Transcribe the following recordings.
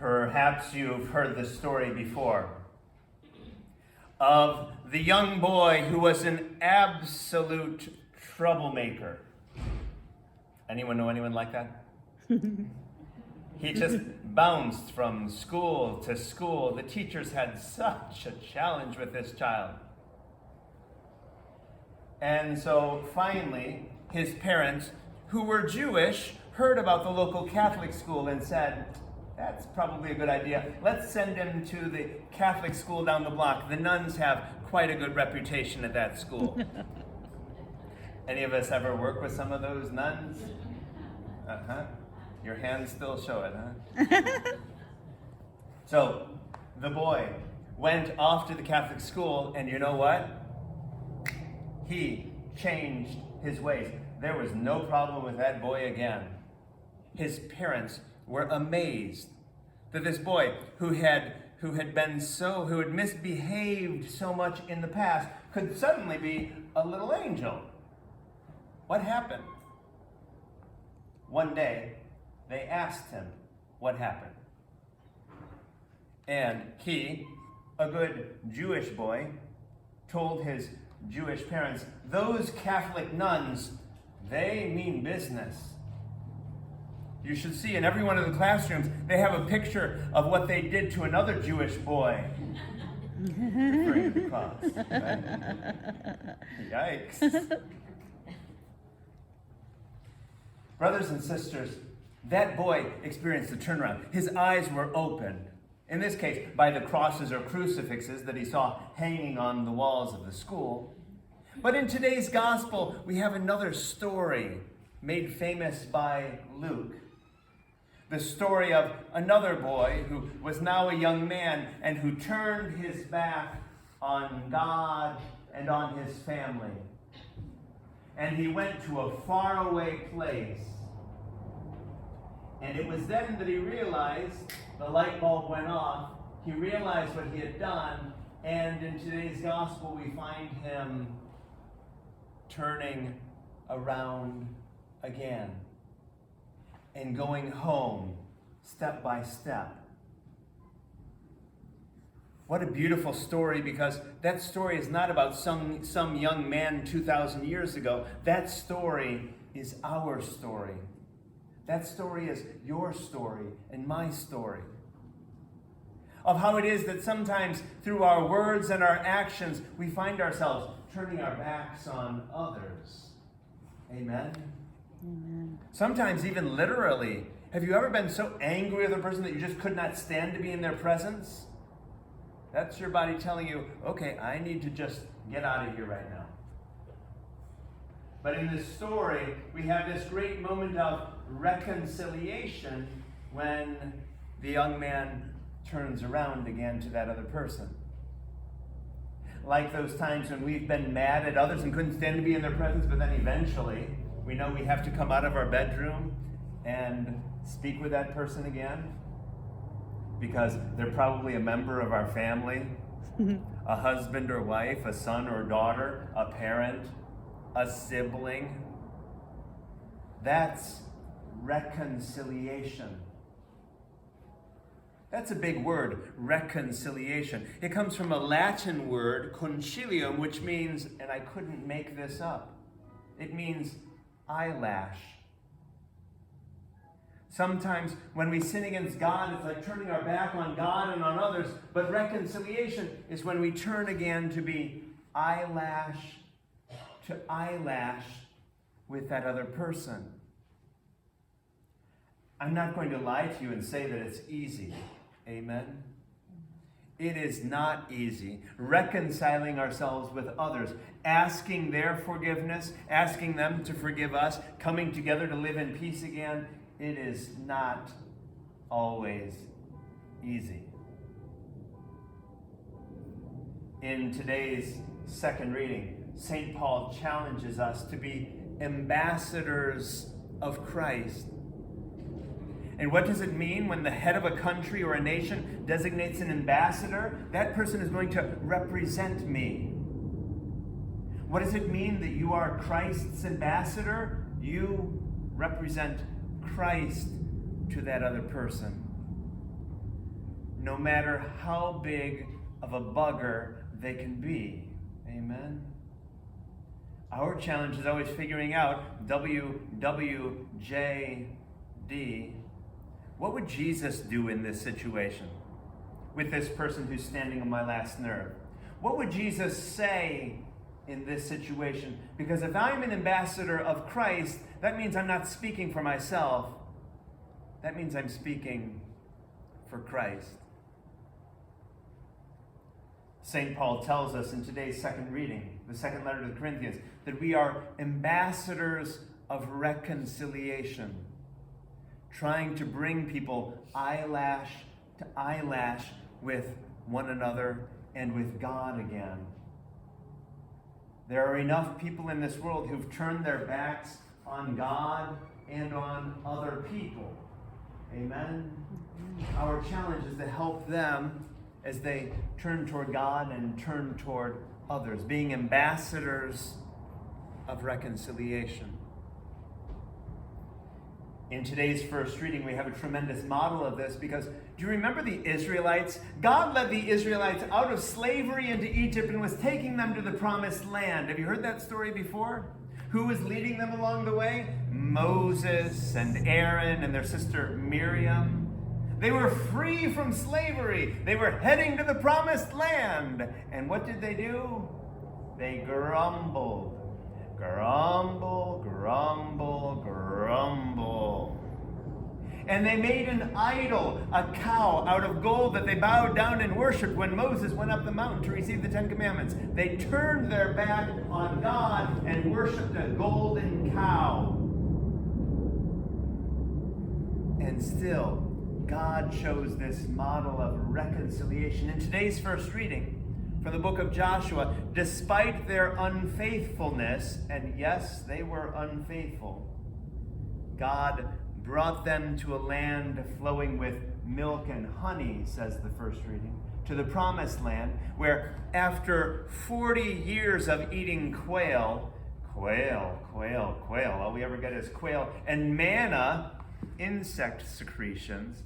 Perhaps you've heard the story before of the young boy who was an absolute troublemaker. Anyone know anyone like that? He just bounced from school to school. The teachers had such a challenge with this child. And so finally, his parents, who were Jewish, heard about the local Catholic school and said, that's probably a good idea. Let's send him to the Catholic school down the block. The nuns have quite a good reputation at that school. Any of us ever work with some of those nuns? Uh-huh. Your hands still show it, huh? So, the boy went off to the Catholic school, and you know what? He changed his ways. There was no problem with that boy again. His parents were amazed that this boy who had misbehaved so much in the past could suddenly be a little angel. What happened? One day, they asked him what happened. And he, a good Jewish boy, told his Jewish parents, those Catholic nuns, they mean business. You should see in every one of the classrooms, they have a picture of what they did to another Jewish boy. Referring to the cross. Right? Yikes. Brothers and sisters, that boy experienced a turnaround. His eyes were opened, in this case, by the crosses or crucifixes that he saw hanging on the walls of the school. But in today's gospel, we have another story made famous by Luke. The story of another boy who was now a young man and who turned his back on God and on his family. And he went to a faraway place. And it was then that he realized, the light bulb went off, he realized what he had done, and in today's gospel we find him turning around again and going home step by step. What a beautiful story, because that story is not about some young man 2,000 years ago. That story is our story. That story is your story and my story. Of how it is that sometimes through our words and our actions, we find ourselves turning our backs on others. Amen? Amen. Sometimes even literally. Have you ever been so angry with a person that you just could not stand to be in their presence? That's your body telling you, okay, I need to just get out of here right now. But in this story, we have this great moment of reconciliation when the young man turns around again to that other person. Like those times when we've been mad at others and couldn't stand to be in their presence, but then eventually we know we have to come out of our bedroom and speak with that person again because they're probably a member of our family, a husband or wife, a son or daughter, a parent, a sibling. That's reconciliation. That's a big word, reconciliation. It comes from a Latin word, concilium, which means, and I couldn't make this up, it means eyelash. Sometimes when we sin against God, it's like turning our back on God and on others, but reconciliation is when we turn again to be eyelash to eyelash with that other person. I'm not going to lie to you and say that it's easy. Amen? It is not easy. Reconciling ourselves with others, asking their forgiveness, asking them to forgive us, coming together to live in peace again, it is not always easy. In today's second reading, St. Paul challenges us to be ambassadors of Christ. And what does it mean when the head of a country or a nation designates an ambassador? That person is going to represent me. What does it mean that you are Christ's ambassador? You represent Christ to that other person. no matter how big of a bugger they can be. Amen? Our challenge is always figuring out, WWJD, what would Jesus do in this situation with this person who's standing on my last nerve? What would Jesus say in this situation? Because if I'm an ambassador of Christ, that means I'm not speaking for myself. That means I'm speaking for Christ. St. Paul tells us in today's second reading, the second letter to the Corinthians, that we are ambassadors of reconciliation, trying to bring people eyelash to eyelash with one another and with God again. There are enough people in this world who've turned their backs on God and on other people. Amen? Our challenge is to help them as they turn toward God and turn toward others, being ambassadors of reconciliation. In today's first reading, we have a tremendous model of this because, do you remember the Israelites? God led the Israelites out of slavery into Egypt and was taking them to the promised land. Have you heard that story before? Who was leading them along the way? Moses and Aaron and their sister Miriam. They were free from slavery. They were heading to the promised land. And what did they do? They grumbled. Grumble, grumble, grumble. And they made an idol, a cow, out of gold that they bowed down and worshipped when Moses went up the mountain to receive the Ten Commandments. They turned their back on God and worshipped a golden cow. And still, God chose this model of reconciliation. In today's first reading from the book of Joshua, despite their unfaithfulness, and yes, they were unfaithful, God brought them to a land flowing with milk and honey, says the first reading, to the promised land, where after 40 years of eating quail, all we ever get is quail, and manna, insect secretions,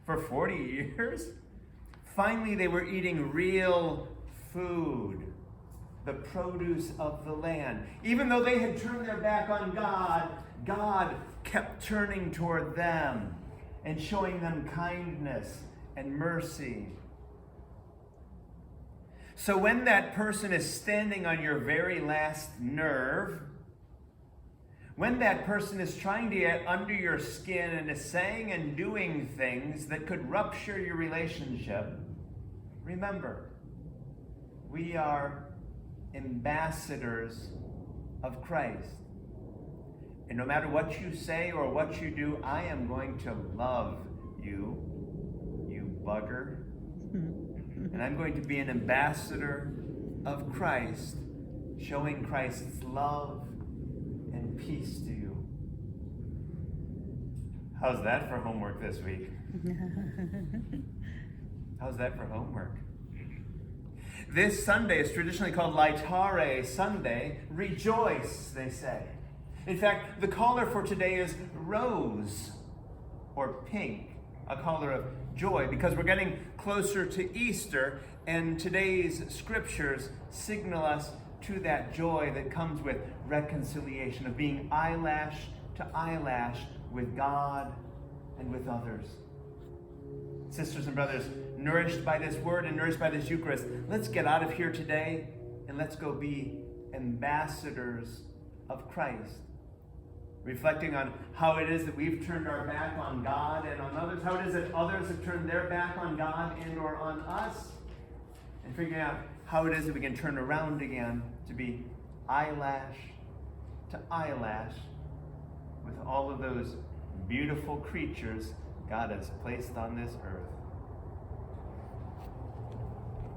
for 40 years, finally they were eating real food, the produce of the land. Even though they had turned their back on God, God kept turning toward them and showing them kindness and mercy. So when that person is standing on your very last nerve, when that person is trying to get under your skin and is saying and doing things that could rupture your relationship, remember, we are ambassadors of Christ. And no matter what you say or what you do, I am going to love you, you bugger. And I'm going to be an ambassador of Christ, showing Christ's love and peace to you. How's that for homework this week? How's that for homework? This Sunday is traditionally called Laetare Sunday. Rejoice, they say. In fact, the color for today is rose or pink, a color of joy, because we're getting closer to Easter, and today's scriptures signal us to that joy that comes with reconciliation, of being eyelash to eyelash with God and with others. Sisters and brothers, nourished by this word and nourished by this Eucharist, let's get out of here today and let's go be ambassadors of Christ. Reflecting on how it is that we've turned our back on God and on others, how it is that others have turned their back on God and or on us, and figuring out how it is that we can turn around again to be eyelash to eyelash with all of those beautiful creatures God has placed on this earth.